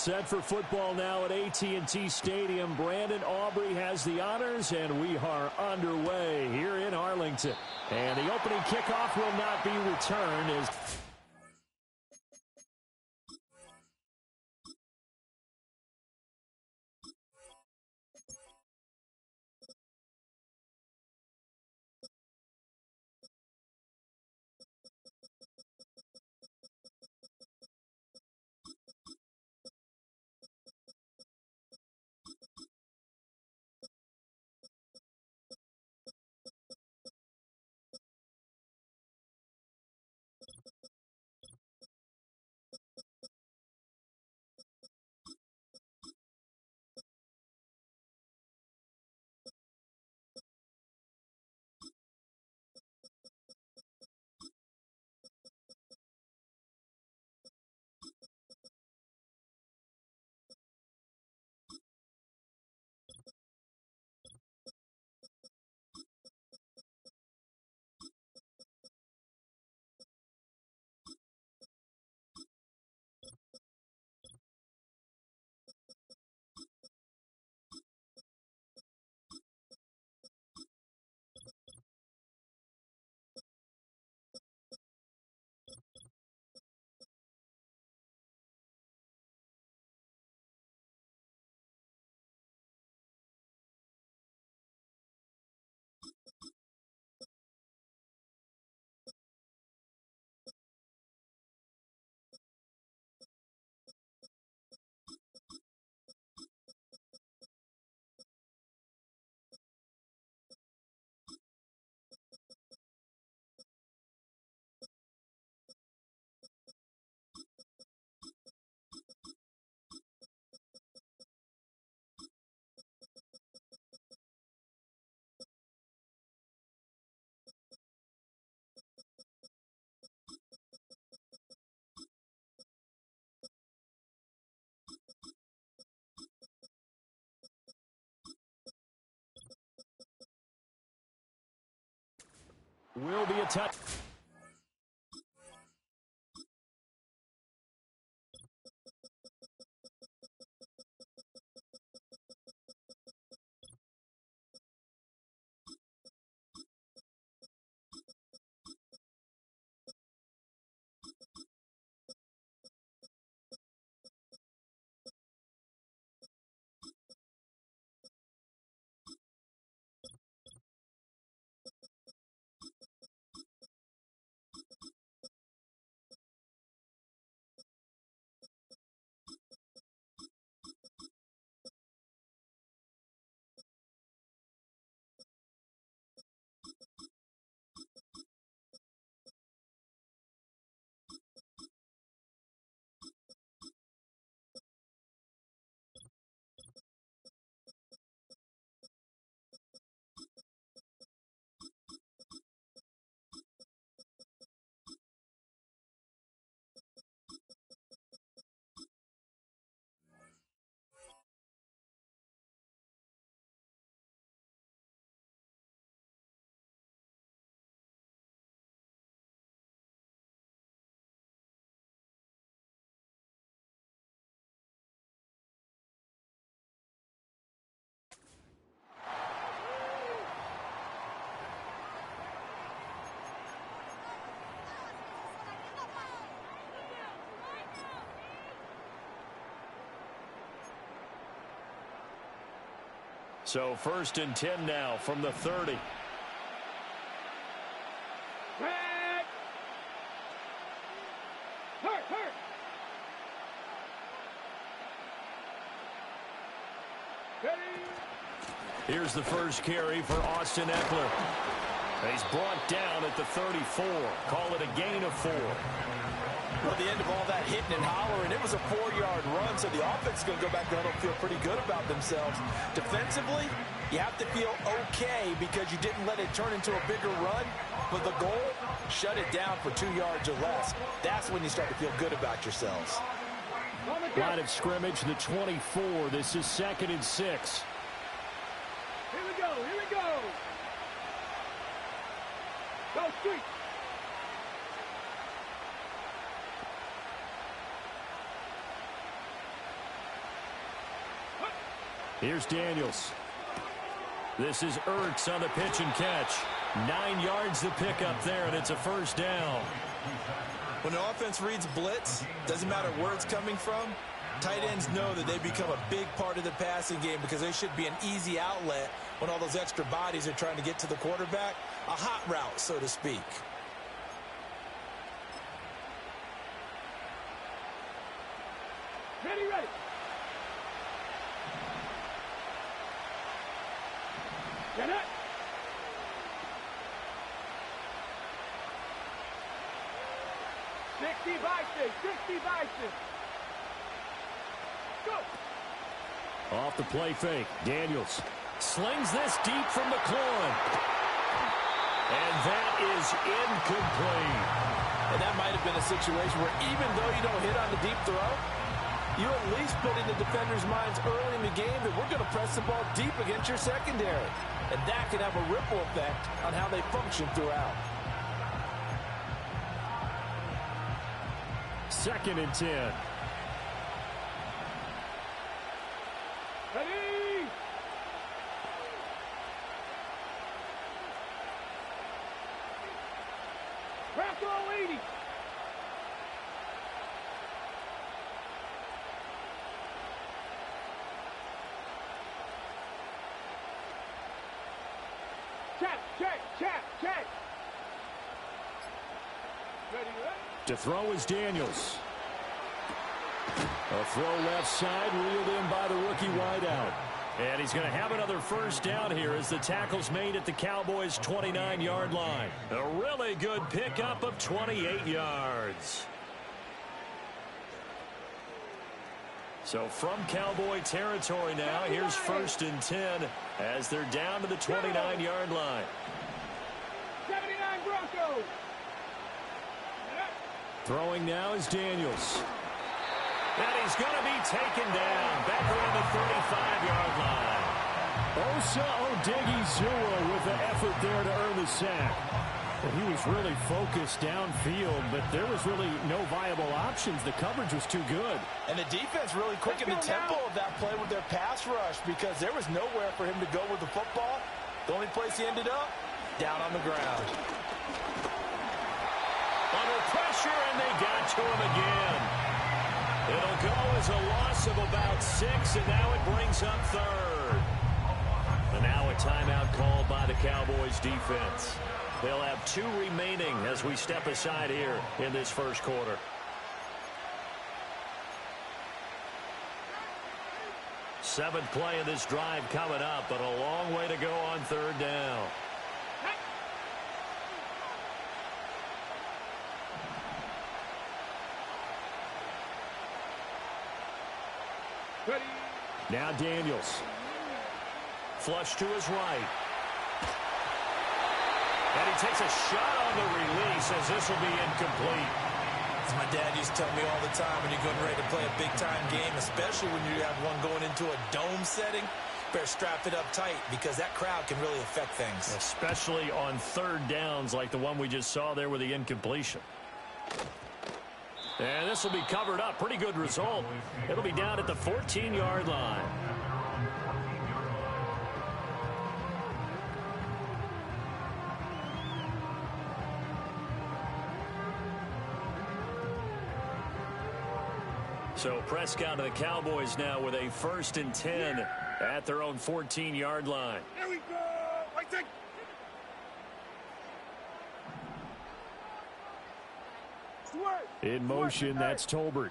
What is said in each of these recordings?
Set for football now at AT&T Stadium. Brandon Aubrey has the honors, and we are underway here in Arlington. And the opening kickoff will not be returned as will be a touch. So 1st and 10 now from the 30. Here's the first carry for Austin Eckler. He's brought down at the 34. Call it a gain of 4. Well, the end of all that hitting and hollering, it was a 4-yard run, so the offense is going to go back down and feel pretty good about themselves. Defensively, you have to feel okay because you didn't let it turn into a bigger run, but the goal, shut it down for 2 yards or less. That's when you start to feel good about yourselves. Line of scrimmage, the 24. This is 2nd and 6. Here we go, here we go. Go, street. Here's Daniels. This is Ertz on the pitch and catch. 9 yards to pick up there, and it's a first down. When an offense reads blitz, doesn't matter where it's coming from, tight ends know that they become a big part of the passing game because they should be an easy outlet when all those extra bodies are trying to get to the quarterback. A hot route, so to speak. Ready, ready. Get it. Sixty by 6. Go. Off the play fake. Daniels slings this deep from McLaurin. And that is incomplete. And that might have been a situation where even though you don't hit on the deep throw, you at least put in the defenders' minds early in the game that we're going to press the ball deep against your secondary. And that can have a ripple effect on how they function throughout. 2nd and 10. Ready. Press all 80. Check. Ready. To throw is Daniels. A throw left side, reeled in by the rookie wideout. And he's going to have another first down here as the tackle's made at the Cowboys' 29-yard line. A really good pickup of 28 yards. So from Cowboy territory now, here's 1st and 10 as they're down to the 29-yard line. 79 Broncos. Throwing now is Daniels. And he's going to be taken down back around the 35-yard line. Osa Odighizuwa with the effort there to earn the sack. Well, he was really focused downfield, but there was really no viable options. The coverage was too good. And the defense really quickened the tempo of that play with their pass rush because there was nowhere for him to go with the football. The only place he ended up, down on the ground. Under pressure, and they got to him again. It'll go as a loss of about 6, and now it brings up 3rd. And now a timeout called by the Cowboys defense. They'll have 2 remaining as we step aside here in this first quarter. Seventh play of this drive coming up, but a long way to go on 3rd down. Ready. Now Daniels. Flush to his right. And he takes a shot on the release as this will be incomplete. As my dad used to tell me all the time, when you're getting ready to play a big-time game, especially when you have one going into a dome setting, better strap it up tight because that crowd can really affect things. Especially on 3rd downs like the one we just saw there with the incompletion. And this will be covered up. Pretty good result. It'll be down at the 14-yard line. So Prescott and the Cowboys now with a 1st and 10 at their own 14-yard line. Here we go. Right there. In motion, that's Tolbert.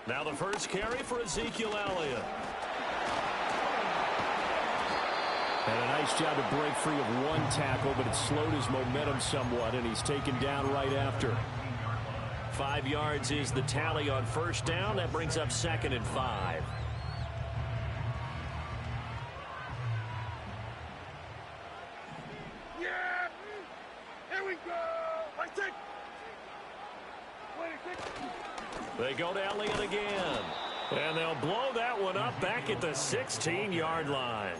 Now the first carry for Ezekiel Elliott. And a nice job to break free of one tackle, but it slowed his momentum somewhat, and he's taken down right after. 5 yards is the tally on 1st down. That brings up 2nd and 5. Yeah. Here we go. Right there. They go to Elliott again. And they'll blow that one up back at the 16-yard line.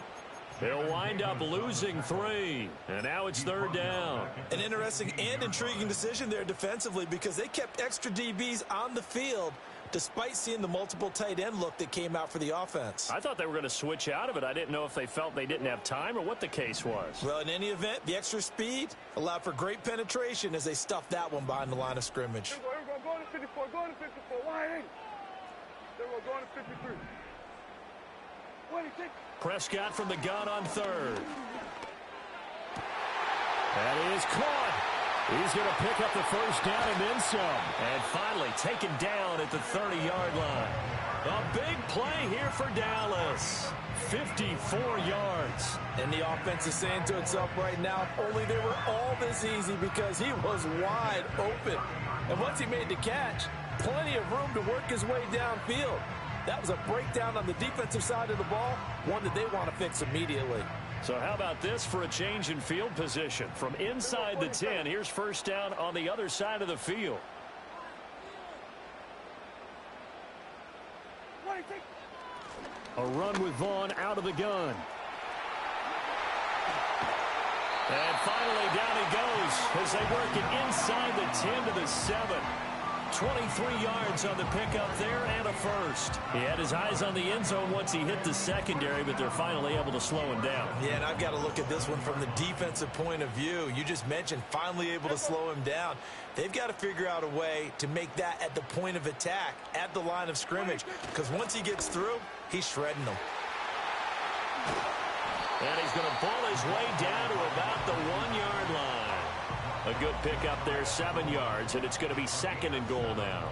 They'll wind up losing 3. And now it's 3rd down. An interesting and intriguing decision there defensively because they kept extra DBs on the field, despite seeing the multiple tight end look that came out for the offense. I thought they were going to switch out of it. I didn't know if they felt they didn't have time or what the case was. Well, in any event, the extra speed allowed for great penetration as they stuffed that one behind the line of scrimmage. Here we go, go to 54, go to 54. Why ain't? There we go, go to 53. What do you think? Prescott from the gun on third. That is caught. He's going to pick up the first down and then some. And finally taken down at the 30-yard line. A big play here for Dallas. 54 yards. And the offense is saying to itself right now, if only they were all this easy, because he was wide open. And once he made the catch, plenty of room to work his way downfield. That was a breakdown on the defensive side of the ball, one that they want to fix immediately. So how about this for a change in field position? From inside the 10, here's first down on the other side of the field. A run with Vaughn out of the gun. And finally down he goes as they work it inside the 10 to the 7. 23 yards on the pickup there and a first. He had his eyes on the end zone once he hit the secondary, but they're finally able to slow him down. Yeah, and I've got to look at this one from the defensive point of view. You just mentioned finally able to slow him down. They've got to figure out a way to make that at the point of attack, at the line of scrimmage, because once he gets through, he's shredding them. And he's going to pull his way down to about the 1-yard line. A good pickup there, 7 yards, and it's going to be second and goal now.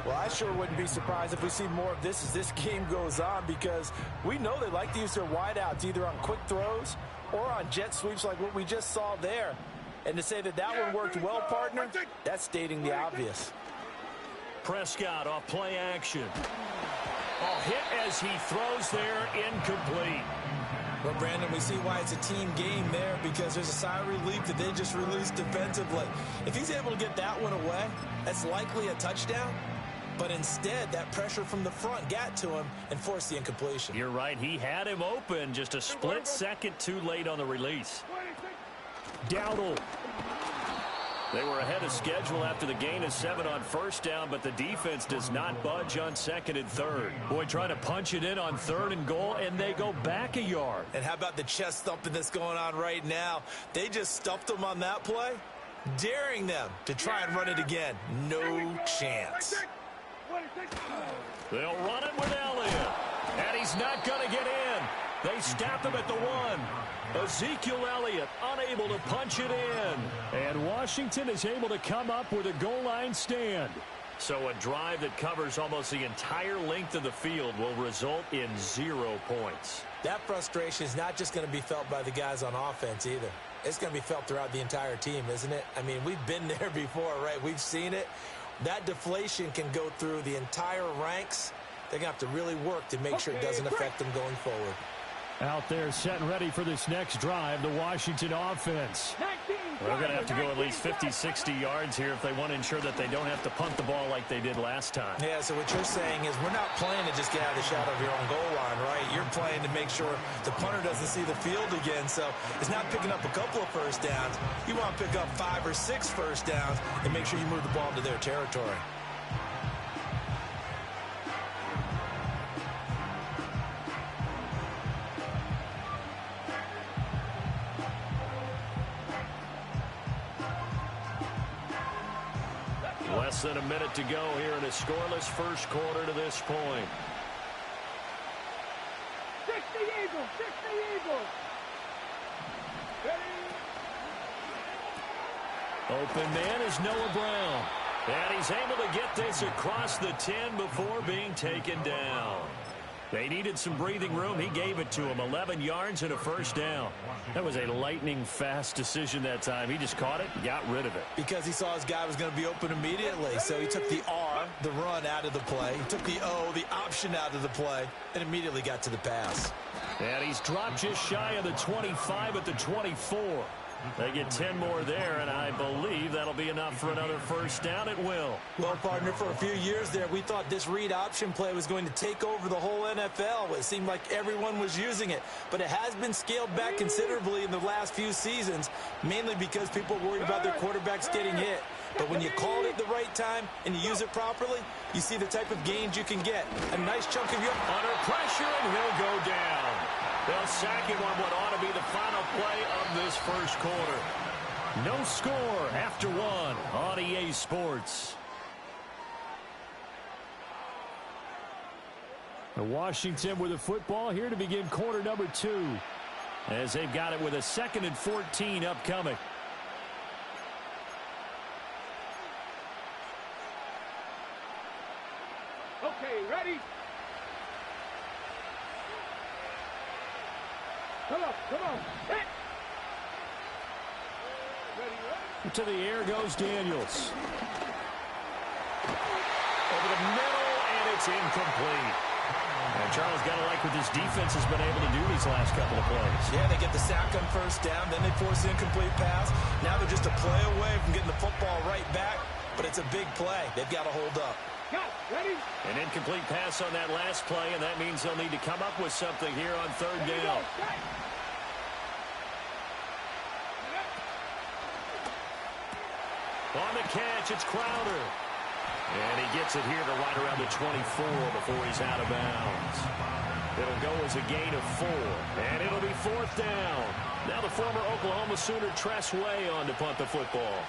Well, I sure wouldn't be surprised if we see more of this as this game goes on, because we know they like to use their wideouts either on quick throws or on jet sweeps like what we just saw there. And to say that that one worked well, partner, that's stating the obvious. Prescott off play action. Hit as he throws there, incomplete. Well, Brandon, we see why it's a team game there, because there's a sigh of relief that they just released defensively. If he's able to get that one away, that's likely a touchdown. But instead, that pressure from the front got to him and forced the incompletion. You're right. He had him open, just a split second too late on the release. Dowdle. They were ahead of schedule after the gain of 7 on first down, but the defense does not budge on second and third. Boy, trying to punch it in on third and goal, and they go back a yard. And how about the chest thumping that's going on right now? They just stuffed them on that play, daring them to try and run it again. No chance. They'll run it with Elliott, and he's not going to get in. They stop him at the 1. Ezekiel Elliott unable to punch it in. And Washington is able to come up with a goal line stand. So a drive that covers almost the entire length of the field will result in 0 points. That frustration is not just going to be felt by the guys on offense either. It's going to be felt throughout the entire team, isn't it? I mean, we've been there before, right? We've seen it. That deflation can go through the entire ranks. They're going to have to really work to make sure it doesn't affect them going forward. Out there set and ready for this next drive, the Washington offense. They're going to have to go at least 50, 60 yards here if they want to ensure that they don't have to punt the ball like they did last time. Yeah, so what you're saying is we're not playing to just get out of the shadow of your own goal line, right? You're playing to make sure the punter doesn't see the field again. So it's not picking up a couple of first downs. You want to pick up 5 or 6 first downs and make sure you move the ball into their territory. Less than a minute to go here in a scoreless first quarter to this point. 60 Eagles, 60 Eagles. Open man is Noah Brown. And he's able to get this across the 10 before being taken down. They needed some breathing room. He gave it to him. 11 yards and a first down. That was a lightning-fast decision that time. He just caught it, got rid of it. Because he saw his guy was going to be open immediately. So he took the R, the run, out of the play. He took the O, the option, out of the play, and immediately got to the pass. And he's dropped just shy of the 25 at the 24. They get 10 more there, and I believe that'll be enough for another first down. It will. Well, partner, for a few years there, we thought this read option play was going to take over the whole NFL. It seemed like everyone was using it, but it has been scaled back considerably in the last few seasons, mainly because people are worried about their quarterbacks getting hit. But when you call it at the right time and you use it properly, you see the type of gains you can get. A nice chunk of your... Under pressure, and he'll go down. They'll sack him on what ought to be the final play of this first quarter. No score after one on EA Sports. Washington with the football here to begin quarter number 2, as they've got it with a 2nd and 14 upcoming. Okay, ready? Come on. Hit! Ready? To the air goes Daniels. Over the middle, and it's incomplete. And Charles got to like what this defense has been able to do these last couple of plays. Yeah, they get the sack on first down, then they force the incomplete pass. Now they're just a play away from getting the football right back, but it's a big play. They've got to hold up. Ready? An incomplete pass on that last play, and that means they'll need to come up with something here on third down. On the catch, it's Crowder. And he gets it here to right around the 24 before he's out of bounds. It'll go as a gain of 4, and it'll be 4th down. Now the former Oklahoma Sooner Tress Way on to punt the football.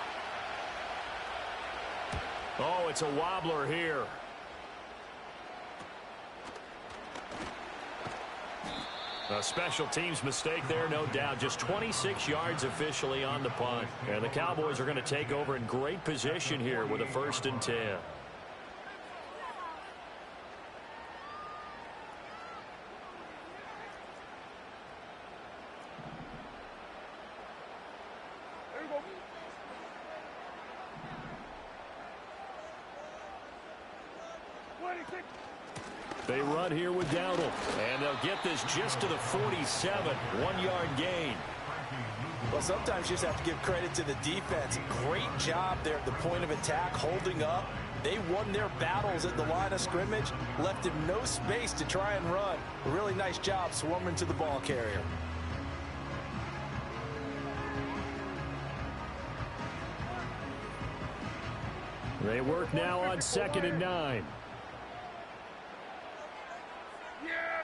Oh, it's a wobbler here. A special teams mistake there, no doubt. Just 26 yards officially on the punt. And the Cowboys are going to take over in great position here with a 1st and 10. They run here with Dowdle, and they'll get this just to the 47, 1-yard gain. Well, sometimes you just have to give credit to the defense. Great job there at the point of attack, holding up. They won their battles at the line of scrimmage, left him no space to try and run. A really nice job swarming to the ball carrier. They work now on 2nd and 9.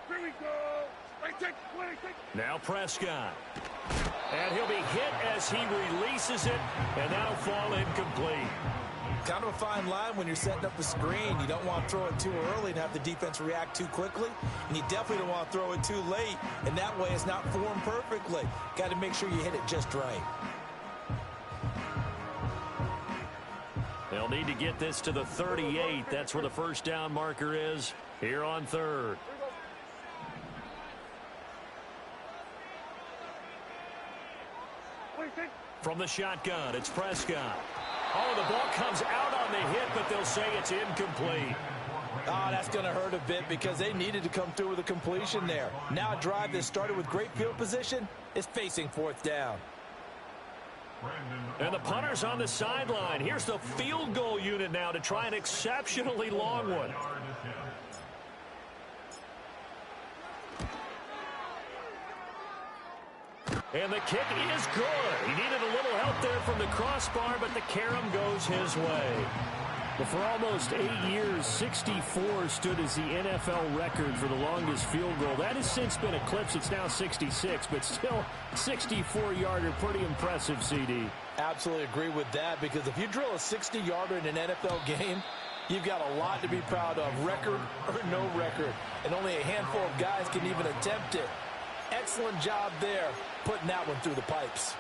Here we go. Now Prescott. And he'll be hit as he releases it, and that'll fall incomplete. Kind of a fine line when you're setting up a screen. You don't want to throw it too early and have the defense react too quickly. And you definitely don't want to throw it too late. And that way it's not formed perfectly. Got to make sure you hit it just right. They'll need to get this to the 38. That's where the first down marker is here on 3rd. From the shotgun, it's Prescott. Oh, the ball comes out on the hit, but they'll say it's incomplete. Oh, that's going to hurt a bit because they needed to come through with a completion there. Now a drive that started with great field position is facing 4th down. And the punter's on the sideline. Here's the field goal unit now to try an exceptionally long one. And the kick is good. He needed a little help there from the crossbar, but the carom goes his way. But for almost 8 years, 64 stood as the NFL record for the longest field goal. That has since been eclipsed. It's now 66, but still 64-yarder. Pretty impressive, CD. Absolutely agree with that, because if you drill a 60-yarder in an NFL game, you've got a lot to be proud of, record or no record. And only a handful of guys can even attempt it. Excellent job there, putting that one through the pipes.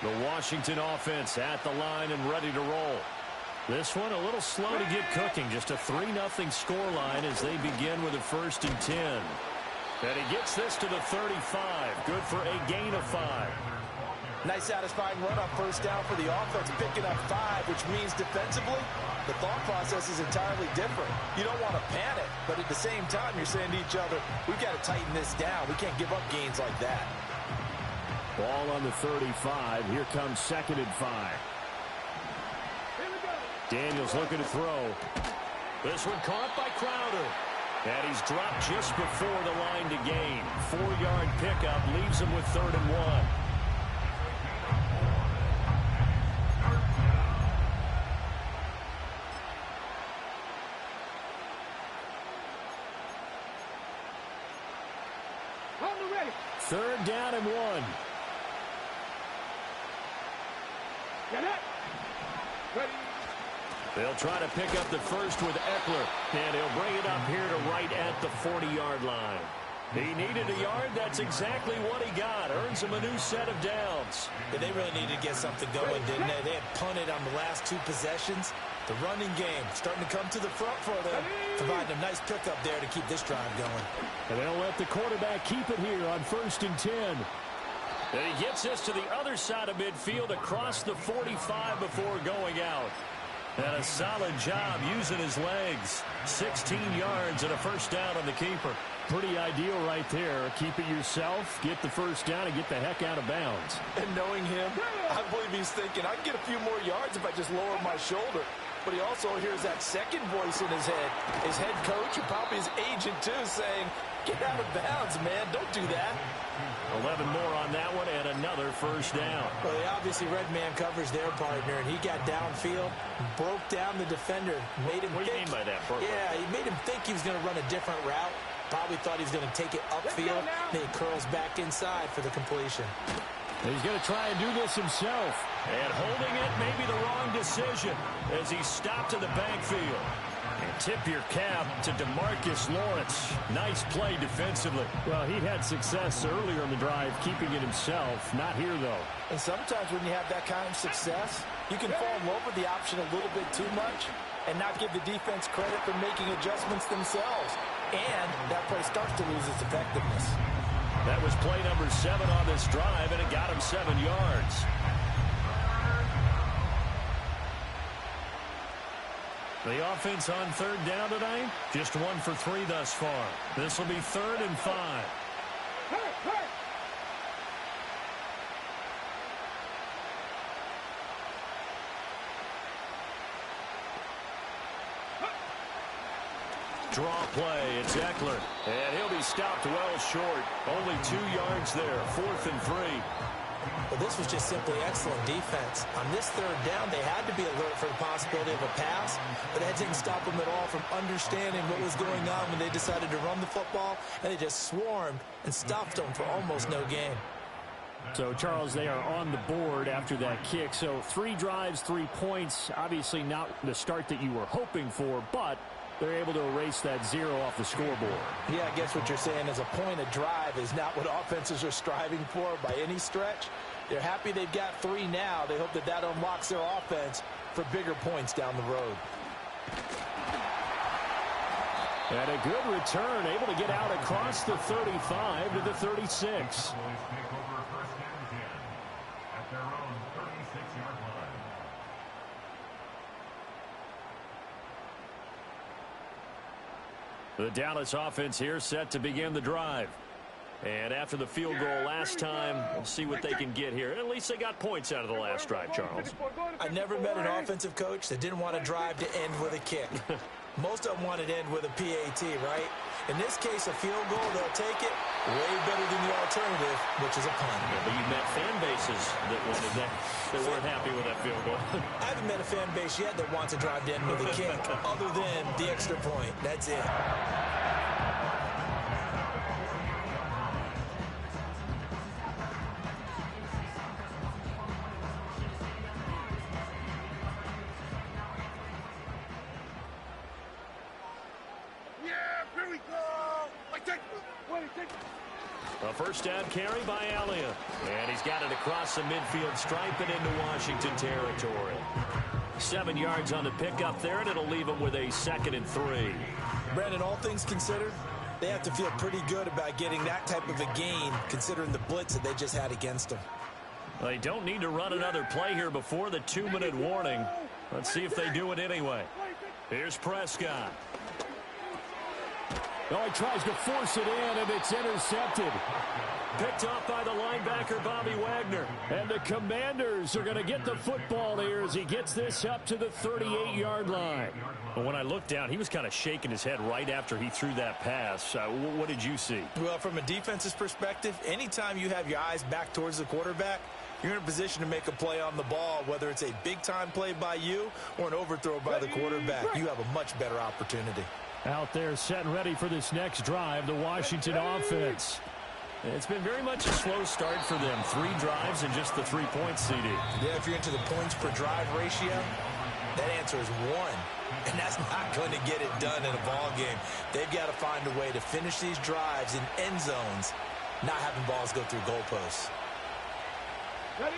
The Washington offense at the line and ready to roll. This one a little slow to get cooking. Just a 3-0 scoreline as they begin with a 1st and 10. And he gets this to the 35. Good for a gain of 5. Nice satisfying run on first down for the offense, picking up 5, which means defensively, the thought process is entirely different. You don't want to panic, but at the same time, you're saying to each other, we've got to tighten this down. We can't give up gains like that. Ball on the 35. Here comes 2nd and 5. Daniels looking to throw. This one caught by Crowder. And he's dropped just before the line to gain. 4-yard pickup leaves him with 3rd and 1. Third down and 1. Get it. Ready. They'll try to pick up the first with Eckler, and he'll bring it up here to right at the 40-yard line. He needed a yard. That's exactly what he got. Earns him a new set of downs. Yeah, they really needed to get something going, didn't they? They had punted on the last 2 possessions. The running game starting to come to the front for them, providing a nice pickup there to keep this drive going. And they'll let the quarterback keep it here on 1st and 10. And he gets this to the other side of midfield across the 45 before going out. And a solid job using his legs. 16 yards and a first down on the keeper. Pretty ideal right there. Keep it yourself, get the first down, and get the heck out of bounds. And knowing him, I believe he's thinking, I can get a few more yards if I just lower my shoulder. But he also hears that second voice in his head. His head coach, and probably his agent too, saying, get out of bounds, man. Don't do that. 11 more on that one and another first down. Well, they obviously red man covers their partner, and he got downfield, broke down the defender, made him What do you mean by that, Parker? Yeah, he made him think he was going to run a different route. Probably thought he was going to take it upfield. Then he curls back inside for the completion. He's going to try and do this himself. And holding it may be the wrong decision as he stopped in the backfield. And tip your cap to DeMarcus Lawrence. Nice play defensively. Well, he had success earlier in the drive keeping it himself. Not here, though. And sometimes when you have that kind of success, you can fall in love with the option a little bit too much and not give the defense credit for making adjustments themselves. And that play starts to lose its effectiveness. That was play number 7 on this drive, and it got him 7 yards. The offense on 3rd down tonight, just 1 for 3 thus far. This will be 3rd and 5. Draw play, it's Eckler, and he'll be stopped well short. Only 2 yards there, 4th and 3. Well, this was just simply excellent defense. On this 3rd down, they had to be alert for the possibility of a pass, but that didn't stop them at all from understanding what was going on when they decided to run the football, and they just swarmed and stopped them for almost no gain. So, Charles, they are on the board after that kick. So 3 drives, 3 points. Obviously not the start that you were hoping for, but they're able to erase that 0 off the scoreboard. Yeah, I guess what you're saying is a point of drive is not what offenses are striving for by any stretch. They're happy they've got 3 now. They hope that that unlocks their offense for bigger points down the road. And a good return, able to get out across the 35 to the 36. The Dallas offense here set to begin the drive. And after the field goal last time, we'll see what they can get here. At least they got points out of the last drive, Charles. I never met an offensive coach that didn't want a drive to end with a kick. Most of them want it to end with a PAT, right? In this case, a field goal, they'll take it way better than the alternative, which is a punt. Yeah, but you met fan bases that wanted that. They weren't happy with that field goal. I haven't met a fan base yet that wants a drive to end with a kick, other than the extra point. That's it. A first down carry by Elliott. And he's got it across the midfield stripe and into Washington territory. 7 yards on the pickup there, and it'll leave him with a 2nd and 3. Brandon, all things considered, They have to feel pretty good about getting that type of a gain, considering the blitz that they just had against them. They don't need to run another play here before the 2-minute warning. Let's see if they do it anyway. Here's Prescott. Oh, he tries to force it in, and it's intercepted. Picked off by the linebacker, Bobby Wagner. And the Commanders are going to get the football here as he gets this up to the 38-yard line. But when I looked down, he was kind of shaking his head right after he threw that pass. What did you see? Well, from a defense's perspective, anytime you have your eyes back towards the quarterback, you're in a position to make a play on the ball, whether it's a big-time play by you or an overthrow by the quarterback. You have a much better opportunity. Out there set and ready for this next drive, the Washington offense. It's been very much a slow start for them. 3 drives and just the 3 points, CD. Yeah, if you're into the points per drive ratio, that answer is 1. And that's not going to get it done in a ball game. They've got to find a way to finish these drives in end zones, not having balls go through goalposts. Ready?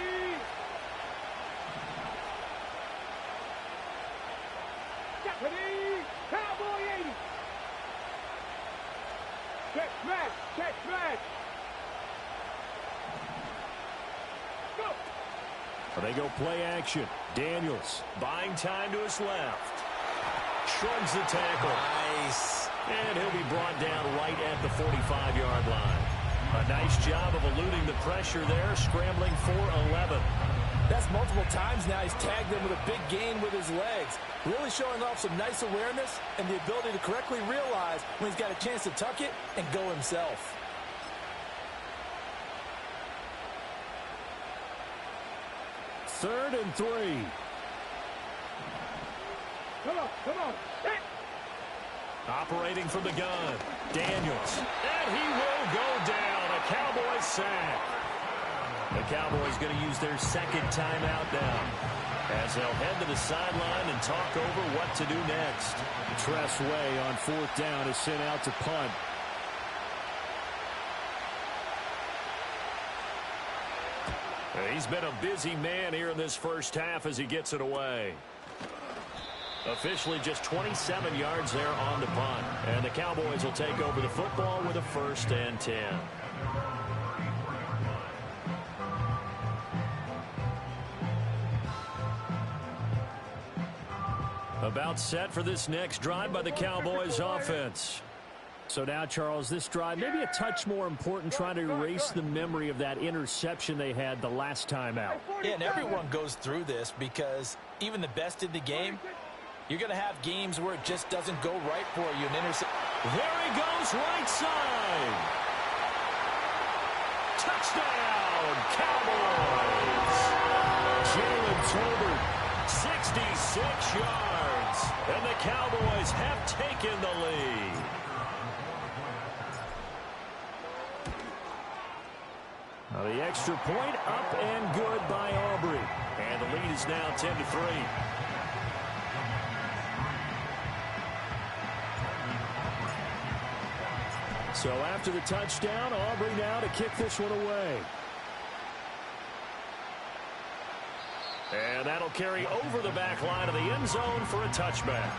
Ready? Cowboy 80. Check smash. Check smash. Go. They go play action. Daniels buying time to his left. Shrugs the tackle. Nice. And he'll be brought down right at the 45-yard line. A nice job of eluding the pressure there, scrambling for 11. That's multiple times now he's tagged them with a big gain with his legs. Really showing off some nice awareness and the ability to correctly realize when he's got a chance to tuck it and go himself. Third and 3. Come on, come on. Hey. Operating from the gun, Daniels. And he will go down. A Cowboys sack. The Cowboys going to use their second timeout now, as they'll head to the sideline and talk over what to do next. Tress Way on 4th down is sent out to punt. He's been a busy man here in this first half as he gets it away. Officially just 27 yards there on the punt. And the Cowboys will take over the football with a 1st and 10. About set for this next drive by the Cowboys offense. So now, Charles, this drive maybe a touch more important, trying to erase the memory of that interception they had the last time out. Yeah, and everyone goes through this because even the best in the game, you're going to have games where it just doesn't go right for you. There he goes, right side. Touchdown, Cowboys. Jalen Tolbert, 66 yards. And the Cowboys have taken the lead. Now the extra point up and good by Aubrey. And the lead is now 10-3. So after the touchdown, Aubrey now to kick this one away. And that'll carry over the back line of the end zone for a touchback.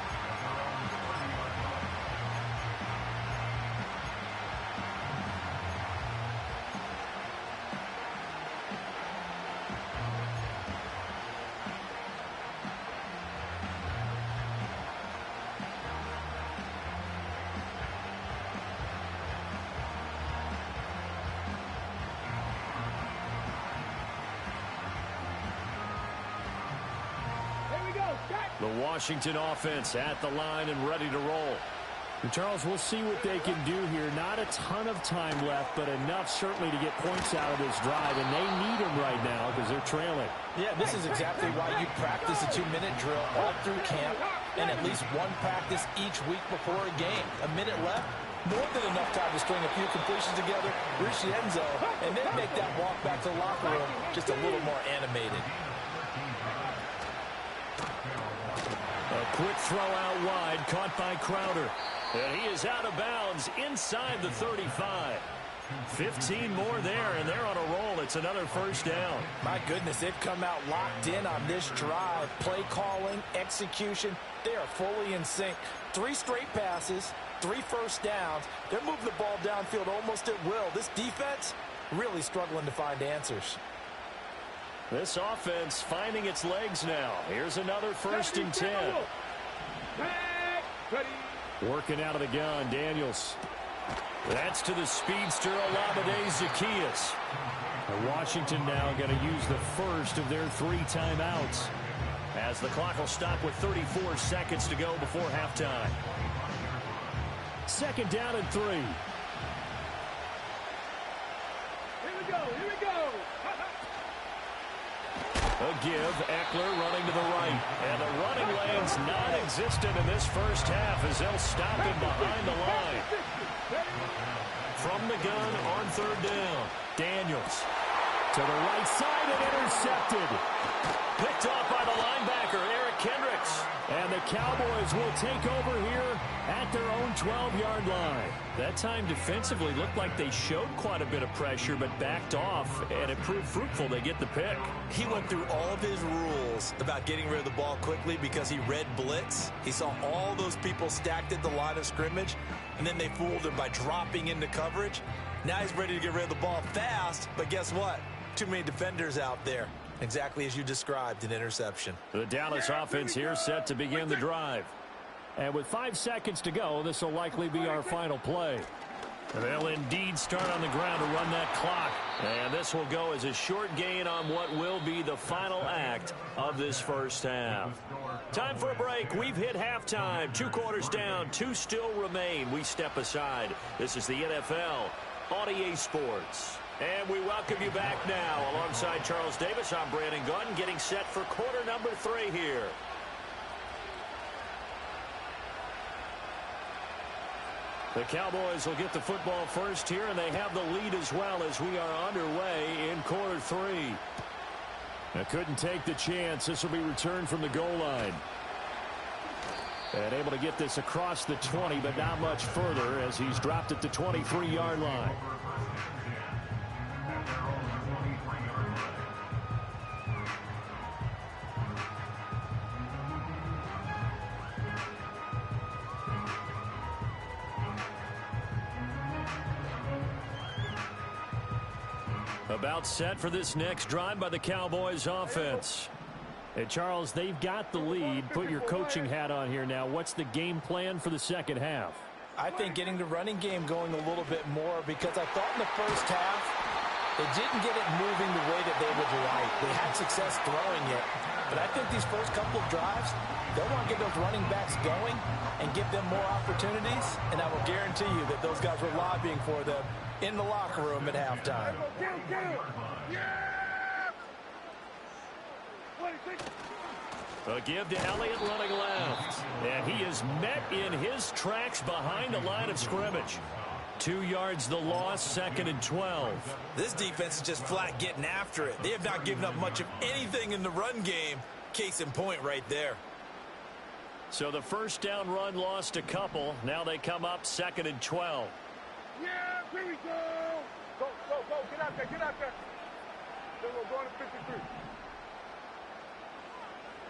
The Washington offense at the line and ready to roll. And Charles, we'll see what they can do here. Not a ton of time left, but enough certainly to get points out of this drive, and they need them right now because they're trailing. Yeah, this is exactly why you practice a 2-minute drill all through camp and at least one practice each week before a game. A minute left, more than enough time to string a few completions together, reach the end zone, and then make that walk back to the locker room just a little more animated. A quick throw out wide, caught by Crowder. And he is out of bounds inside the 35. 15 more there, and they're on a roll. It's another first down. My goodness, they've come out locked in on this drive. Play calling, execution, they are fully in sync. 3 straight passes, 3 first downs. They're moving the ball downfield almost at will. This defense really struggling to find answers. This offense finding its legs now. Here's another 1st and 10. Working out of the gun, Daniels. That's to the speedster, Olamide Zaccheaus. Washington now going to use the first of their 3 timeouts, as the clock will stop with 34 seconds to go before halftime. 2nd down and 3. Here we go. A give, Eckler running to the right. And the running lane's non-existent in this first half as they'll stop him behind the line. From the gun on 3rd down, Daniels. To the right side and intercepted. Picked off by the linebacker, Eric Kendricks. And the Cowboys will take over here at their own 12-yard line. That time defensively looked like they showed quite a bit of pressure but backed off, and it proved fruitful. They get the pick. He went through all of his rules about getting rid of the ball quickly because he read blitz. He saw all those people stacked at the line of scrimmage, and then they fooled him by dropping into coverage. Now he's ready to get rid of the ball fast, but guess what? Too many defenders out there. Exactly as you described, an interception. The Dallas offense here set to begin the drive. And with 5 seconds to go, this will likely be our final play. They'll indeed start on the ground to run that clock. And this will go as a short gain on what will be the final act of this first half. Time for a break. We've hit halftime. 2 quarters down. 2 still remain. We step aside. This is the NFL on EA Sports. And we welcome you back now. Alongside Charles Davis, I'm Brandon Gunn, getting set for quarter number 3 here. The Cowboys will get the football first here, and they have the lead as well as we are underway in quarter 3. They couldn't take the chance. This will be returned from the goal line. And able to get this across the 20, but not much further as he's dropped at the 23-yard line. About set for this next drive by the Cowboys offense. And Charles, they've got the lead. Put your coaching hat on here now. What's the game plan for the second half? I think getting the running game going a little bit more, because I thought in the first half they didn't get it moving the way that they would like. They had success throwing it. But I think these first couple of drives, they'll want to get those running backs going and give them more opportunities. And I will guarantee you that those guys were lobbying for them in the locker room at halftime. A give to Elliott running left. And he is met in his tracks behind the line of scrimmage. 2 yards the loss, 2nd and 12. This defense is just flat getting after it. They have not given up much of anything in the run game. Case in point right there. So the first down run lost a couple. Now they come up 2nd and 12. Yeah, here we go. Go. Get out there. Then we're going to 53.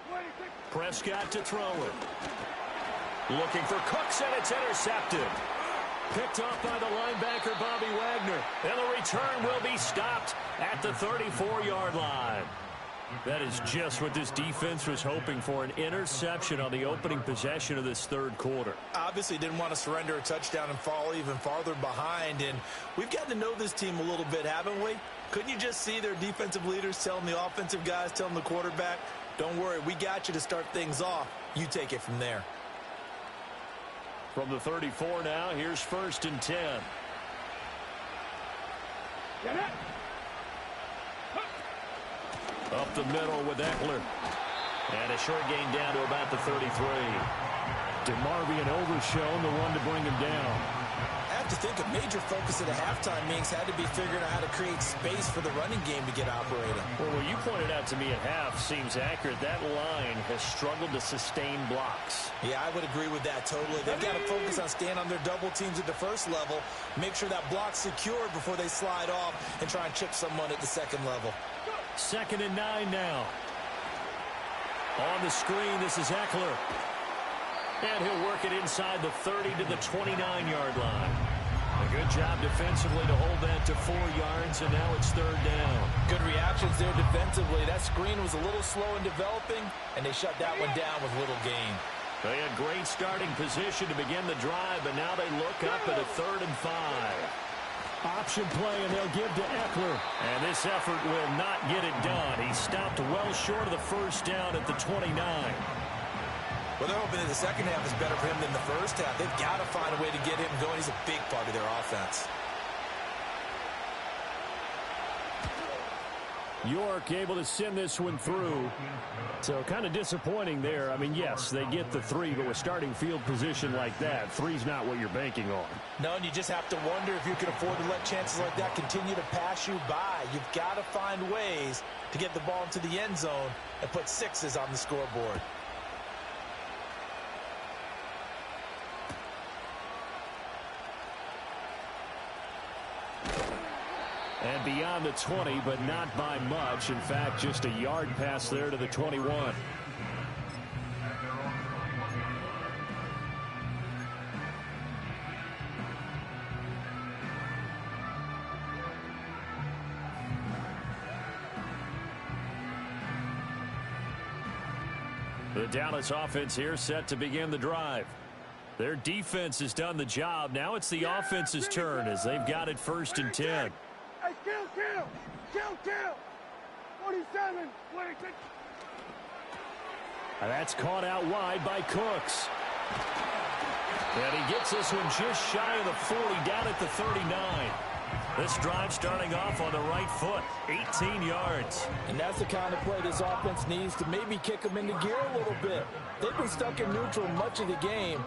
26. Prescott to throw it. Looking for Cooks, and it's intercepted. Picked off by the linebacker, Bobby Wagner. And the return will be stopped at the 34-yard line. That is just what this defense was hoping for, an interception on the opening possession of this third quarter. Obviously didn't want to surrender a touchdown and fall even farther behind. And we've gotten to know this team a little bit, haven't we? Couldn't you just see their defensive leaders telling the offensive guys, telling the quarterback, don't worry, we got you to start things off. You take it from there. From the 34 now, here's 1st and 10. Get it. Up the middle with Eckler. And a short gain down to about the 33. DeMarvion overshown, the one to bring him down. I have to think a major focus at a halftime means had to be figuring out how to create space for the running game to get operating. Well, what you pointed out to me at half seems accurate. That line has struggled to sustain blocks. Yeah, I would agree with that totally. They've got to focus on staying on their double teams at the first level, make sure that block's secured before they slide off and try and chip someone at the second level. 2nd and 9 now. On the screen, this is Eckler. And he'll work it inside the 30 to the 29-yard line. A good job defensively to hold that to 4 yards, and now it's third down. Good reactions there defensively. That screen was a little slow in developing, and they shut that one down with little gain. They had great starting position to begin the drive, but now they look up at a 3rd and 5. Option play, and they'll give to Eckler. And this effort will not get it done. He stopped well short of the first down at the 29. Well, they're hoping that the second half is better for him than the first half. They've got to find a way to get him going. He's a big part of their offense. York able to send this one through. So kind of disappointing there. I mean, yes, they get the 3, but with starting field position like that, 3's not what you're banking on. No, and you just have to wonder if you can afford to let chances like that continue to pass you by. You've got to find ways to get the ball into the end zone and put 6s on the scoreboard. And beyond the 20, but not by much. In fact, just a yard pass there to the 21. The Dallas offense here set to begin the drive. Their defense has done the job. Now it's the offense's turn as they've got it 1st and 10. Hey, kill! 47, 26. That's caught out wide by Cooks. And he gets this one just shy of the 40, down at the 39. This drive starting off on the right foot, 18 yards. And that's the kind of play this offense needs to maybe kick them into gear a little bit. They've been stuck in neutral much of the game.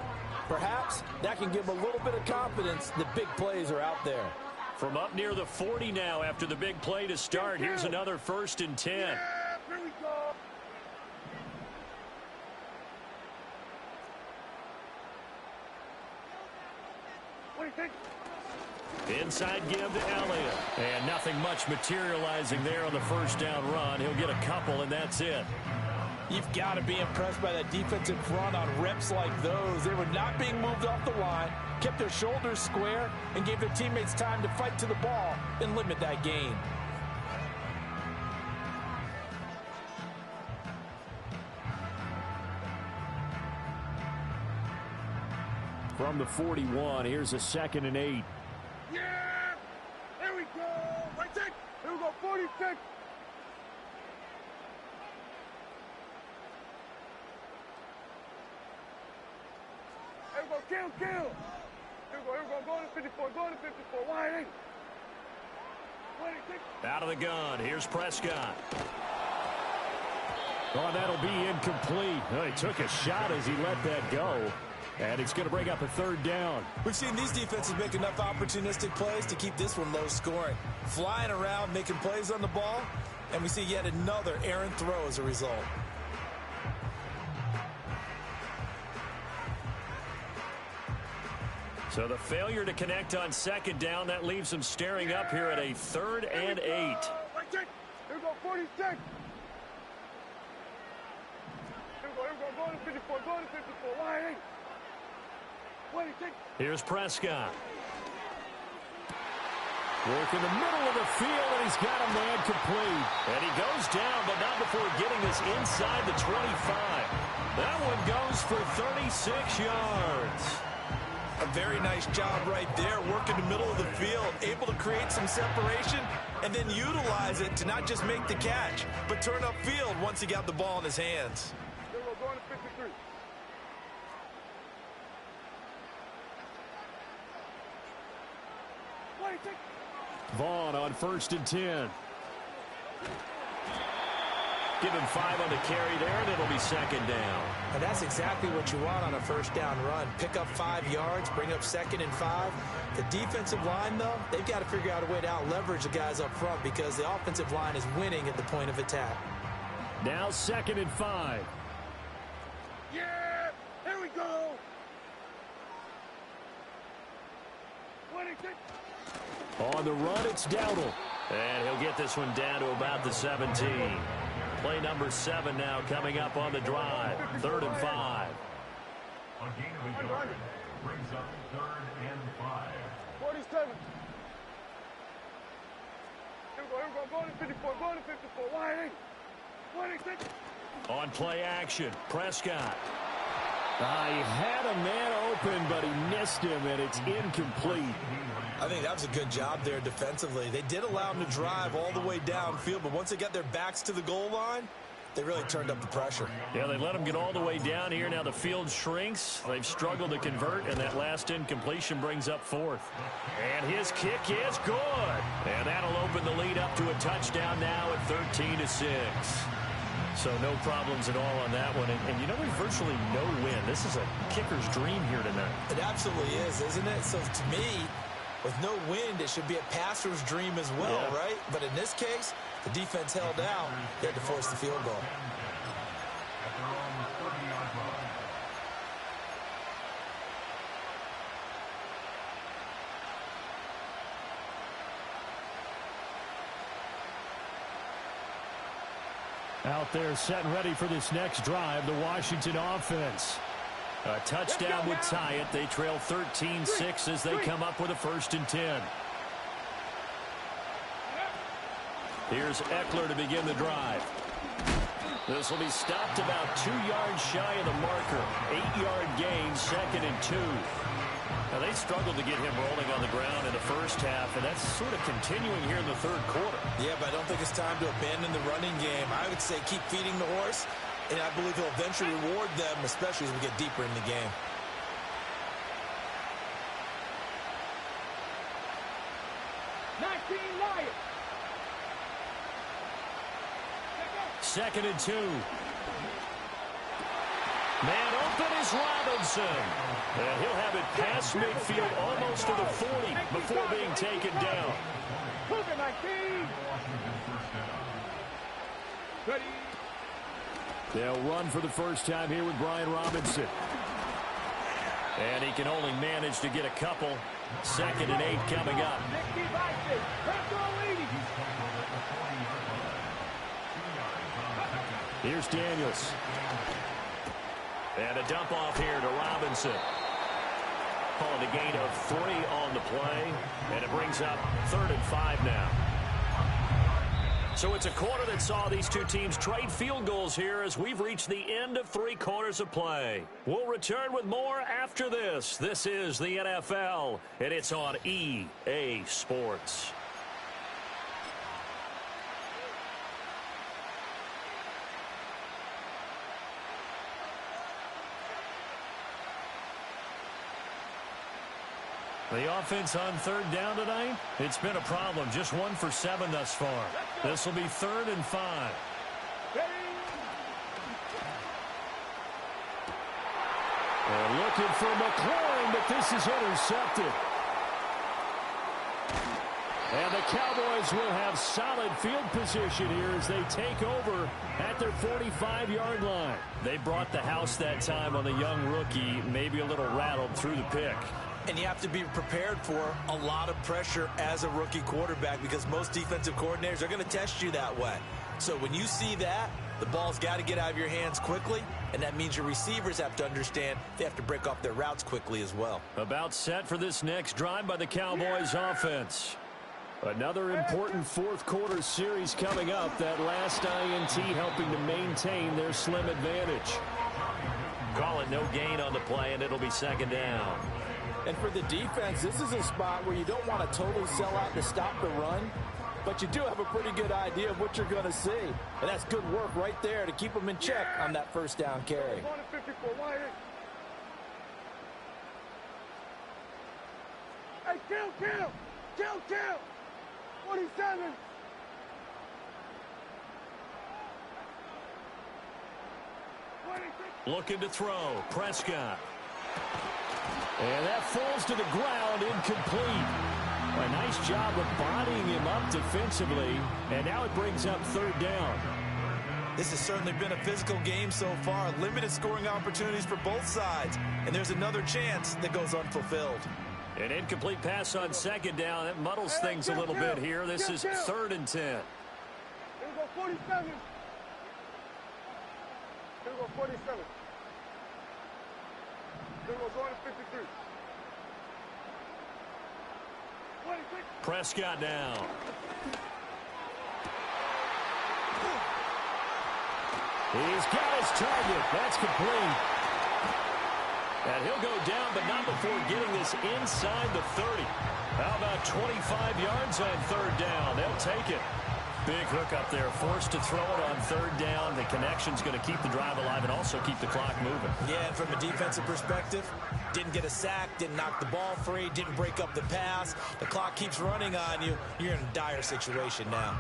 Perhaps that can give them a little bit of confidence that big plays are out there. From up near the 40 now after the big play to start. Here's another 1st and 10. Yeah, here we go. What do you think? Inside give to Elliott. And nothing much materializing there on the 1st down run. He'll get a couple, and that's it. You've got to be impressed by that defensive front on reps like those. They were not being moved off the line, kept their shoulders square, and gave their teammates time to fight to the ball and limit that gain. From the 41, here's a 2nd and 8. Yeah! Here we go! Right there! Here we go, 46! Kill! Here we go, go to 54, wide in. Out of the gun, here's Prescott. Oh, that'll be incomplete. Oh, he took a shot as he let that go. And it's going to bring up a 3rd down. We've seen these defenses make enough opportunistic plays to keep this one low scoring. Flying around, making plays on the ball, and we see yet another errant throw as a result. So the failure to connect on 2nd down, that leaves them staring up here at a 3rd and 8. Here we go, 46. Here we go, go to 54, wide in. 26. Here's Prescott. Work in the middle of the field, and he's got a man complete. And he goes down, but not before getting this inside the 25. That one goes for 36 yards. A very nice job right there, working the middle of the field, able to create some separation, and then utilize it to not just make the catch, but turn upfield once he got the ball in his hands. Here we go, going to 53. Vaughn on 1st and 10. Give him 5 on the carry there, and it'll be 2nd down. And that's exactly what you want on a 1st down run. Pick up 5 yards, bring up 2nd and 5. The defensive line, though, they've got to figure out a way to out-leverage the guys up front because the offensive line is winning at the point of attack. Now 2nd and 5. Yeah! Here we go! 26. On the run, it's Dowdle. And he'll get this one down to about the 17. Play number 7 now coming up on the drive. 3rd and 5. A gain of a yard. Brings up 3rd and 5. 47. Here we go. Going to 54. Going to 54. Wide eight. Wide eight. On play action, Prescott. He had a man open, but he missed him, and it's incomplete. I think that was a good job there defensively. They did allow him to drive all the way downfield, but once they got their backs to the goal line, they really turned up the pressure. Yeah, they let him get all the way down here. Now the field shrinks. They've struggled to convert, and that last incompletion brings up 4th. And his kick is good. And that'll open the lead up to a touchdown now at 13-6. So no problems at all on that one. And you know, there's virtually no win. This is a kicker's dream here tonight. It absolutely is, isn't it? So to me, with no wind, it should be a passer's dream as well, right? But in this case, the defense held out. They had to force the field goal. Out there set and ready for this next drive, the Washington offense. A touchdown would tie it. They trail 13-6 as they come up with a 1st and 10. Here's Eckler to begin the drive. This will be stopped about 2 yards shy of the marker. 8-yard gain, 2nd and 2. Now, they struggled to get him rolling on the ground in the first half, and that's sort of continuing here in the 3rd quarter. Yeah, but I don't think it's time to abandon the running game. I would say keep feeding the horse, and I believe he'll eventually reward them, especially as we get deeper in the game. Second and 2. Man open is Robinson. And he'll have it past midfield almost to the 40 before being taken down. They'll run for the first time here with Brian Robinson. And he can only manage to get a couple. 2nd and 8 coming up. Here's Daniels. And a dump off here to Robinson. Calling a gain of 3 on the play. And it brings up 3rd and 5 now. So it's a quarter that saw these two teams trade field goals here as we've reached the end of 3 quarters of play. We'll return with more after this. This is the NFL, and it's on EA Sports. The offense on 3rd down tonight, it's been a problem. Just 1 for 7 thus far. This will be 3rd and 5. They're looking for McLaurin, but this is intercepted. And the Cowboys will have solid field position here as they take over at their 45-yard line. They brought the house that time on the young rookie, maybe a little rattled through the pick. And you have to be prepared for a lot of pressure as a rookie quarterback because most defensive coordinators are going to test you that way. So when you see that, the ball's got to get out of your hands quickly, and that means your receivers have to understand they have to break off their routes quickly as well. About set for this next drive by the Cowboys offense. Another important 4th quarter series coming up. That last INT helping to maintain their slim advantage. Call it no gain on the play, and it'll be 2nd down. And for the defense, this is a spot where you don't want to totally sell out to stop the run, but you do have a pretty good idea of what you're going to see. And that's good work right there to keep them in check on that 1st down carry. Hey, kill! 47! Looking to throw. Prescott. And that falls to the ground, incomplete. A nice job of bodying him up defensively, and now it brings up 3rd down. This has certainly been a physical game so far. Limited scoring opportunities for both sides, and there's another chance that goes unfulfilled. An incomplete pass on 2nd down. That muddles things a little bit here. This is 3rd and 10. Here we go, 47. Here we go, 47. Then we're going to 53. 26. Prescott now. He's got his target. That's complete. And he'll go down, but not before getting this inside the 30. How about 25 yards on third down? They'll take it. Big hook up there, forced to throw it on third down. The connection's going to keep the drive alive and also keep the clock moving. Yeah, and from a defensive perspective, didn't get a sack, didn't knock the ball free, didn't break up the pass. The clock keeps running on you. You're in a dire situation now.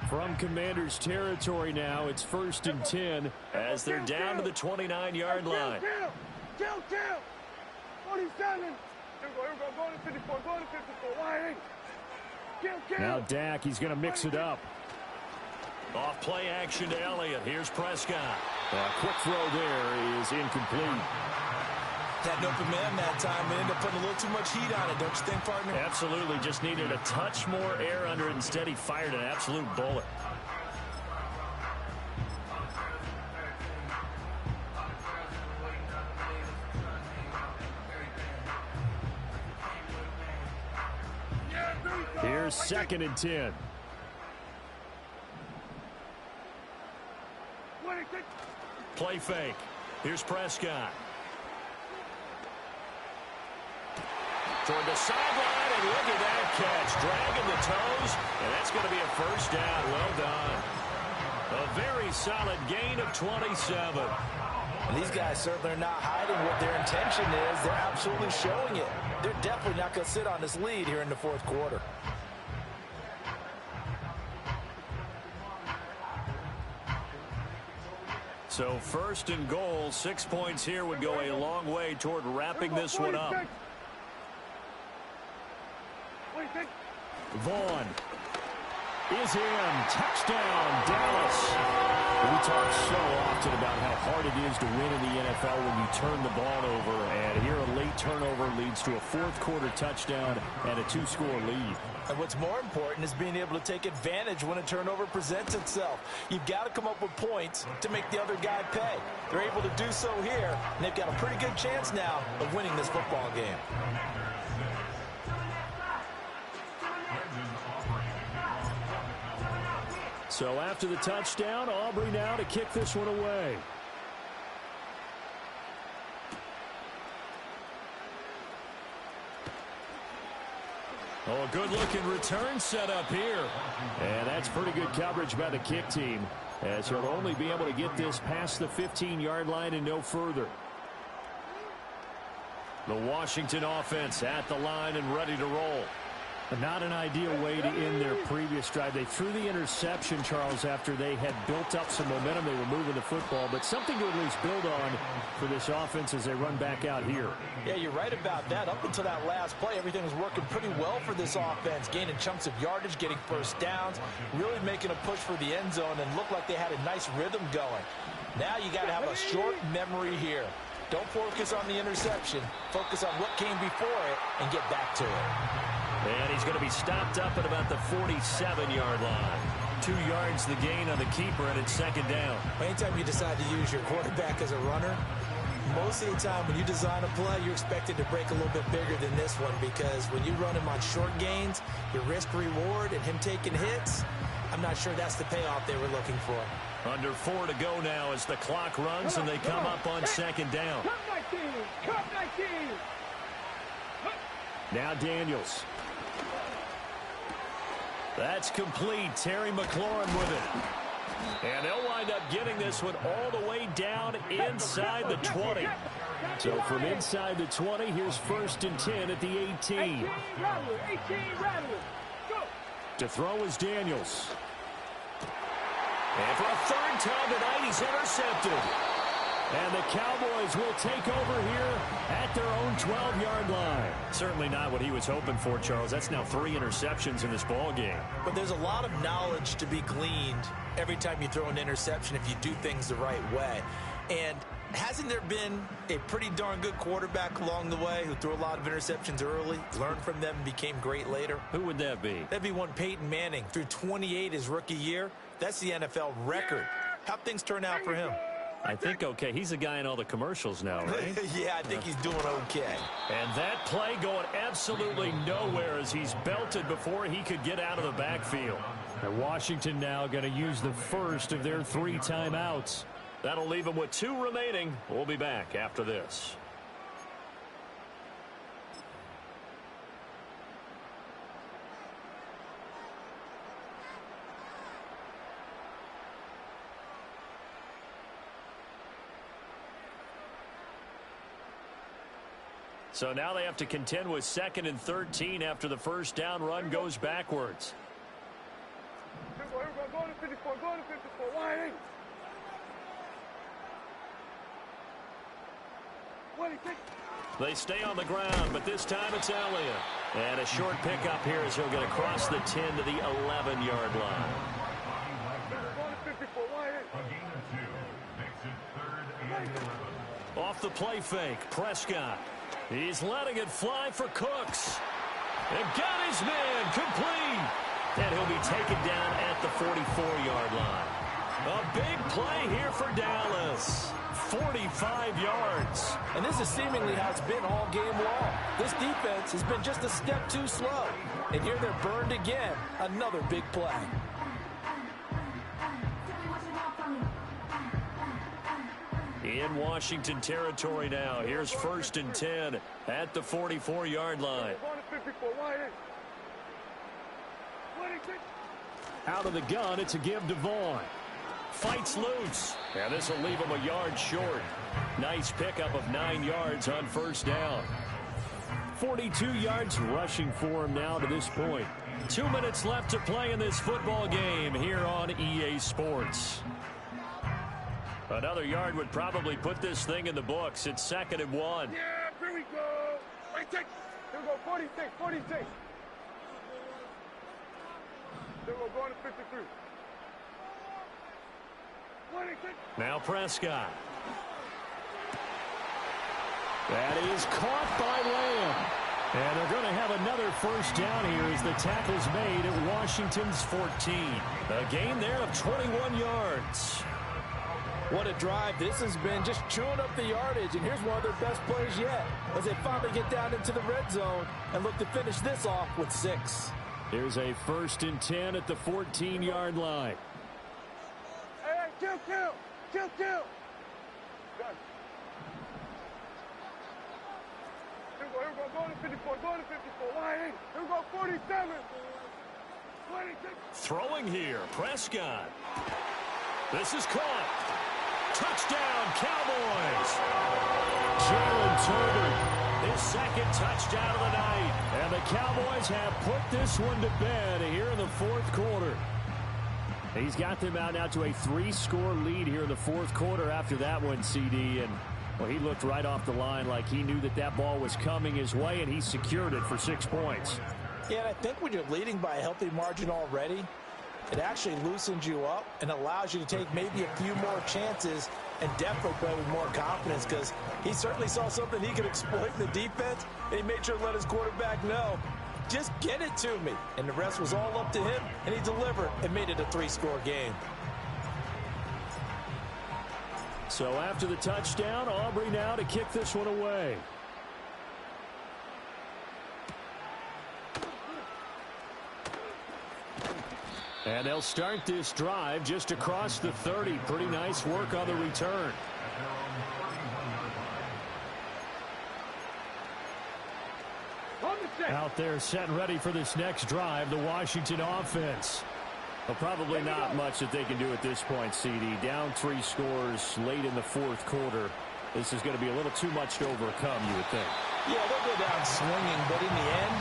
From Commander's territory now, it's 1st and 10 as they're down to the 29-yard line. Kill! 47! Here we go, going to 54, going to 54, wide eight. Now Dak, he's going to mix it up. Off play action to Elliott. Here's Prescott. A quick throw there is incomplete. Had an open man that time and ended up putting a little too much heat on it, don't you think, partner? Absolutely. Just needed a touch more air under it. Instead, he fired an absolute bullet. Here's 2nd and 10. Play fake. Here's Prescott. Toward the sideline, and look at that catch. Dragging the toes, and that's going to be a first down. Well done. A very solid gain of 27. And these guys certainly are not hiding what their intention is. They're absolutely showing it. They're definitely not going to sit on this lead here in the fourth quarter. So 1st and goal, 6 points here would go a long way toward wrapping this one up. Vaughn is in. Touchdown, Dallas. We talk so often about how hard it is to win in the NFL when you turn the ball over. And here a late turnover leads to a fourth-quarter touchdown and a 2-score lead. And what's more important is being able to take advantage when a turnover presents itself. You've got to come up with points to make the other guy pay. They're able to do so here, and they've got a pretty good chance now of winning this football game. So after the touchdown, Aubrey now to kick this one away. Oh, a good-looking return set up here. And that's pretty good coverage by the kick team, as he'll only be able to get this past the 15-yard line and no further. The Washington offense at the line and ready to roll. Not an ideal way to end their previous drive. They threw the interception, Charles, after they had built up some momentum. They were moving the football, but something to at least build on for this offense as they run back out here. Yeah, you're right about that. Up until that last play, everything was working pretty well for this offense, gaining chunks of yardage, getting first downs, really making a push for the end zone, and looked like they had a nice rhythm going. Now you got to have a short memory here. Don't focus on the interception. Focus on what came before it and get back to it. And he's going to be stopped up at about the 47-yard line. 2 yards the gain on the keeper, and it's 2nd down. Anytime you decide to use your quarterback as a runner, most of the time when you design a play, you're expected to break a little bit bigger than this one, because when you run him on short gains, your risk-reward and him taking hits, I'm not sure that's the payoff they were looking for. Under 4 to go now as the clock runs, and they come up on 2nd down. Now Daniels. That's complete. Terry McLaurin with it. And they'll wind up getting this one all the way down inside the 20. So from inside the 20, here's 1st and 10 at the 18. To throw is Daniels. And for a 3rd time tonight, he's intercepted. And the Cowboys will take over here at their own 12-yard line. Certainly not what he was hoping for, Charles. That's now 3 interceptions in this ball game. But there's a lot of knowledge to be gleaned every time you throw an interception if you do things the right way. And hasn't there been a pretty darn good quarterback along the way who threw a lot of interceptions early, learned from them, and became great later? Who would that be? That'd be one Peyton Manning. Threw 28 his rookie year. That's the NFL record. How'd things turn out for him? I think okay. He's a guy in all the commercials now, right? Yeah, I think he's doing okay. And that play going absolutely nowhere as he's belted before he could get out of the backfield. And Washington now going to use the first of their 3 timeouts. That'll leave them with 2 remaining. We'll be back after this. So now they have to contend with 2nd and 13 after the first down run goes backwards. Go to 54, go to 54, wide eight. They stay on the ground, but this time it's Elliott. And a short pickup here as he'll get across the 10 to the 11-yard line. Off the play fake, Prescott. He's letting it fly for Cooks. And got his man complete. And he'll be taken down at the 44-yard line. A big play here for Dallas. 45 yards. And this is seemingly how it's been all game long. This defense has been just a step too slow. And here they're burned again. Another big play. In Washington territory now. Here's 1st and 10 at the 44-yard line. Out of the gun, it's a give to Vaughn. Fights loose. And this will leave him a yard short. Nice pickup of 9 yards on first down. 42 yards rushing for him now to this point. 2 minutes left to play in this football game here on EA Sports. Another yard would probably put this thing in the books. It's 2nd and 1. Yeah, here we go. Right, take. Here we go, 46, 46. Here we go, going to 53. 46. Now Prescott. That is caught by Lamb. And they're going to have another first down here as the tackle's made at Washington's 14. A gain there of 21 yards. What a drive this has been, just chewing up the yardage. And here's one of their best plays yet as they finally get down into the red zone and look to finish this off with 6. Here's a 1st and 10 at the 14-yard line. Hey, kill. Good. Here we go, go to 54, wide eight. Here we go, 47. 26. Throwing here, Prescott. This is caught. Touchdown, Cowboys. Jalen Tolbert, his 2nd touchdown of the night. And the Cowboys have put this one to bed here in the 4th quarter. He's got them out now to a 3-score lead here in the 4th quarter after that one, CD. And, well, he looked right off the line like he knew that ball was coming his way, and he secured it for 6 points. Yeah, and I think when you're leading by a healthy margin already, it actually loosens you up and allows you to take maybe a few more chances and definitely play with more confidence because he certainly saw something he could exploit in the defense, and he made sure to let his quarterback know, just get it to me. And the rest was all up to him, and he delivered and made it a 3-score game. So after the touchdown, Aubrey now to kick this one away. And they'll start this drive just across the 30. Pretty nice work on the return. Out there set and ready for this next drive, the Washington offense. Well, probably not much that they can do at this point, CD. Down 3 scores late in the 4th quarter. This is going to be a little too much to overcome, you would think. Yeah, they'll go down swinging, but in the end,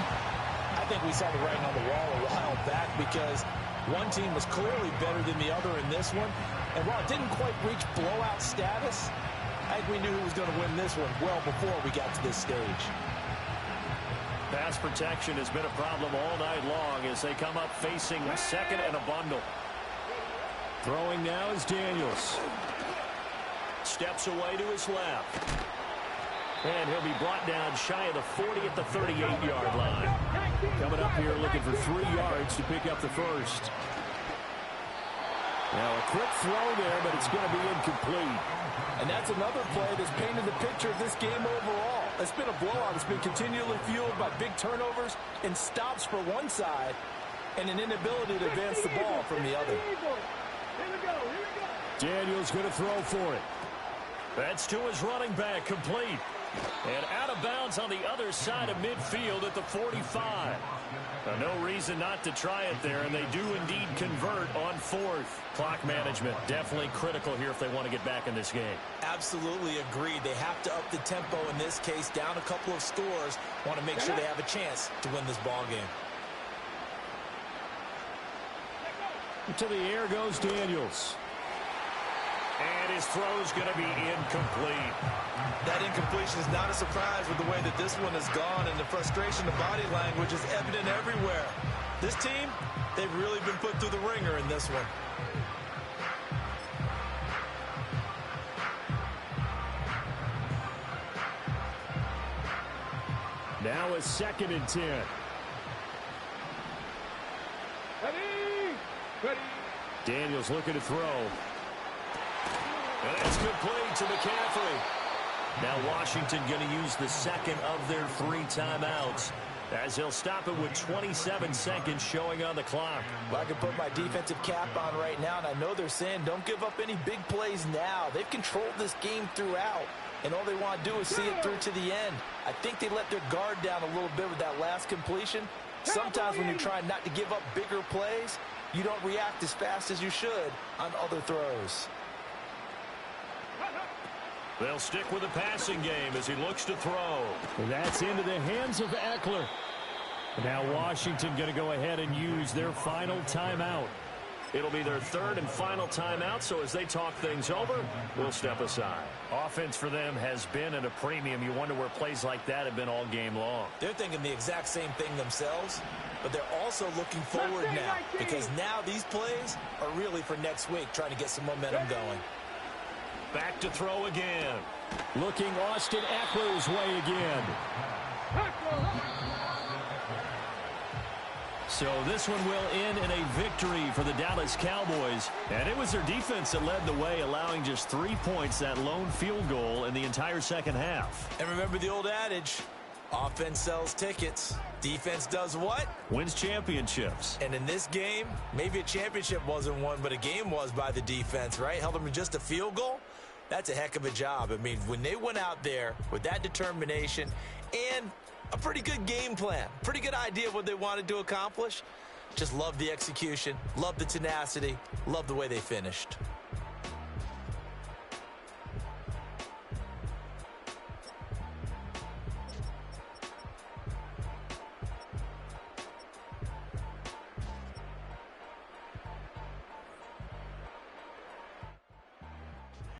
I think we saw the writing on the wall a while back because one team was clearly better than the other in this one. And while it didn't quite reach blowout status, I think we knew who was going to win this one well before we got to this stage. Pass protection has been a problem all night long as they come up facing 2nd and a bundle. Throwing now is Daniels. Steps away to his left. And he'll be brought down shy of the 40 at the 38-yard line. Coming up here looking for 3 yards to pick up the first. Now a quick throw there, but it's going to be incomplete. And that's another play that's painted the picture of this game overall. It's been a blowout. It's been continually fueled by big turnovers and stops for one side and an inability to advance the ball from the other. Daniels going to throw for it. That's to his running back, complete. And out of bounds on the other side of midfield at the 45. No reason not to try it there, and they do indeed convert on fourth. Clock management definitely critical here if they want to get back in this game. Absolutely agreed. They have to up the tempo in this case, down a couple of scores. Want to make sure they have a chance to win this ball game. To the air goes Daniels. And his throw's going to be incomplete. That incompletion is not a surprise with the way that this one has gone, and the frustration, the body language is evident everywhere. This team, they've really been put through the ringer in this one. Now a 2nd and 10. Ready. Daniels looking to throw. And that's complete to McCaffrey. Now Washington going to use the second of their 3 timeouts, as he'll stop it with 27 seconds showing on the clock. Well, I can put my defensive cap on right now, and I know they're saying don't give up any big plays now. They've controlled this game throughout, and all they want to do is see it through to the end. I think they let their guard down a little bit with that last completion. Sometimes when you're trying not to give up bigger plays, you don't react as fast as you should on other throws. They'll stick with the passing game as he looks to throw. And that's into the hands of Eckler. Now Washington going to go ahead and use their final timeout. It'll be their 3rd and final timeout, so as they talk things over, we'll step aside. Offense for them has been at a premium. You wonder where plays like that have been all game long. They're thinking the exact same thing themselves, but they're also looking forward now, because now these plays are really for next week, trying to get some momentum going. Back to throw again. Looking Austin Eckler's way again. So this one will end in a victory for the Dallas Cowboys. And it was their defense that led the way, allowing just 3 points, that lone field goal in the entire second half. And remember the old adage, offense sells tickets. Defense does what? Wins championships. And in this game, maybe a championship wasn't won, but a game was by the defense, right? Held them to just a field goal. That's a heck of a job. I mean, when they went out there with that determination and a pretty good game plan, pretty good idea of what they wanted to accomplish, just love the execution, love the tenacity, love the way they finished.